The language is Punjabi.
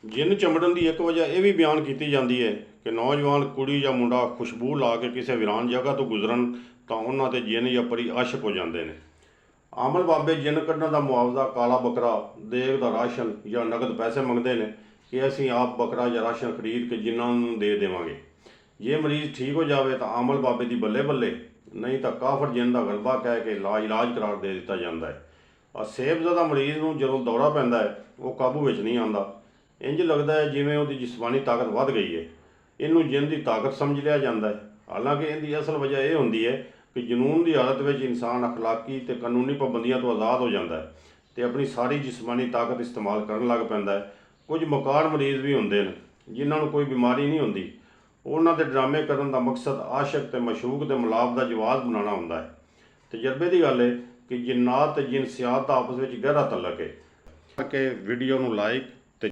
ਜਿੰਨ ਚਮੜਨ ਦੀ ਇੱਕ ਵਜ੍ਹਾ ਇਹ ਵੀ ਬਿਆਨ ਕੀਤੀ ਜਾਂਦੀ ਹੈ ਕਿ ਨੌਜਵਾਨ ਕੁੜੀ ਜਾਂ ਮੁੰਡਾ ਖੁਸ਼ਬੂ ਲਾ ਕੇ ਕਿਸੇ ਵੀਰਾਨ ਜਗ੍ਹਾ ਤੋਂ ਗੁਜ਼ਰਨ ਤਾਂ ਉਹਨਾਂ ਤੇ ਜਿੰਨ ਜਾਂ ਪਰੀ ਆਸ਼ਕ ਹੋ ਜਾਂਦੇ ਨੇ। ਆਮਲ ਬਾਬੇ ਜਿੰਨ ਕੱਢਣ ਦਾ ਮੁਆਵਜ਼ਾ ਕਾਲਾ ਬੱਕਰਾ, ਦੇਗ ਦਾ ਰਾਸ਼ਨ ਜਾਂ ਨਗਦ ਪੈਸੇ ਮੰਗਦੇ ਨੇ ਕਿ ਅਸੀਂ ਆਪ ਬੱਕਰਾ ਜਾਂ ਰਾਸ਼ਨ ਖਰੀਦ ਕੇ ਜਿੰਨਾਂ ਨੂੰ ਦੇ ਦੇਵਾਂਗੇ। ਜੇ ਮਰੀਜ਼ ਠੀਕ ਹੋ ਜਾਵੇ ਤਾਂ ਆਮਲ ਬਾਬੇ ਦੀ ਬੱਲੇ ਬੱਲੇ, ਨਹੀਂ ਤਾਂ ਕਾਫਰ ਜਿੰਨ ਦਾ ਗਲਬਾ ਕਹਿ ਕੇ ਇਲਾਜ ਕਰਾਰ ਦੇ ਦਿੱਤਾ ਜਾਂਦਾ ਹੈ। ਸੇਬਜ਼ਦਾ ਮਰੀਜ਼ ਨੂੰ ਜਦੋਂ ਦੌਰਾ ਪੈਂਦਾ ਹੈ ਉਹ ਕਾਬੂ ਵਿੱਚ ਨਹੀਂ ਆਉਂਦਾ। ਇੰਜ ਲੱਗਦਾ ਹੈ ਜਿਵੇਂ ਉਹਦੀ ਜਿਸਮਾਨੀ ਤਾਕਤ ਵੱਧ ਗਈ ਹੈ। ਇਹਨੂੰ ਜਿੰਨ ਦੀ ਤਾਕਤ ਸਮਝ ਲਿਆ ਜਾਂਦਾ ਹੈ। ਹਾਲਾਂਕਿ ਇਹਦੀ ਅਸਲ ਵਜ੍ਹਾ ਇਹ ਹੁੰਦੀ ਹੈ ਕਿ ਜਨੂਨ ਦੀ ਹਾਲਤ ਵਿੱਚ ਇਨਸਾਨ ਅਖਲਾਕੀ ਤੇ ਕਾਨੂੰਨੀ ਪਾਬੰਦੀਆਂ ਤੋਂ ਆਜ਼ਾਦ ਹੋ ਜਾਂਦਾ ਹੈ ਤੇ ਆਪਣੀ ਸਾਰੀ ਜਿਸਮਾਨੀ ਤਾਕਤ ਇਸਤੇਮਾਲ ਕਰਨ ਲੱਗ ਪੈਂਦਾ ਹੈ। ਕੁਝ ਮਕਾਨ ਮਰੀਜ਼ ਵੀ ਹੁੰਦੇ ਨੇ ਜਿਨ੍ਹਾਂ ਨੂੰ ਕੋਈ ਬਿਮਾਰੀ ਨਹੀਂ ਹੁੰਦੀ। ਉਹਨਾਂ ਦੇ ਡਰਾਮੇ ਕਰਨ ਦਾ ਮਕਸਦ ਆਸ਼ਕ ਤੇ ਮਸ਼ੂਕ ਦੇ ਮਿਲਾਪ ਦਾ ਜਵਾਜ਼ ਬਣਾਉਣਾ ਹੁੰਦਾ ਹੈ। ਤਜਰਬੇ ਦੀ ਗੱਲ ਹੈ ਕਿ ਜਿੰਨਾਤ ਤੇ ਜਿਨਸਿਆਤ ਦਾ ਆਪਸ ਵਿੱਚ ਗਹਿਰਾ ਤਲਕ ਹੈ। ਕਿ ਵੀਡੀਓ ਨੂੰ ਲਾਈਕ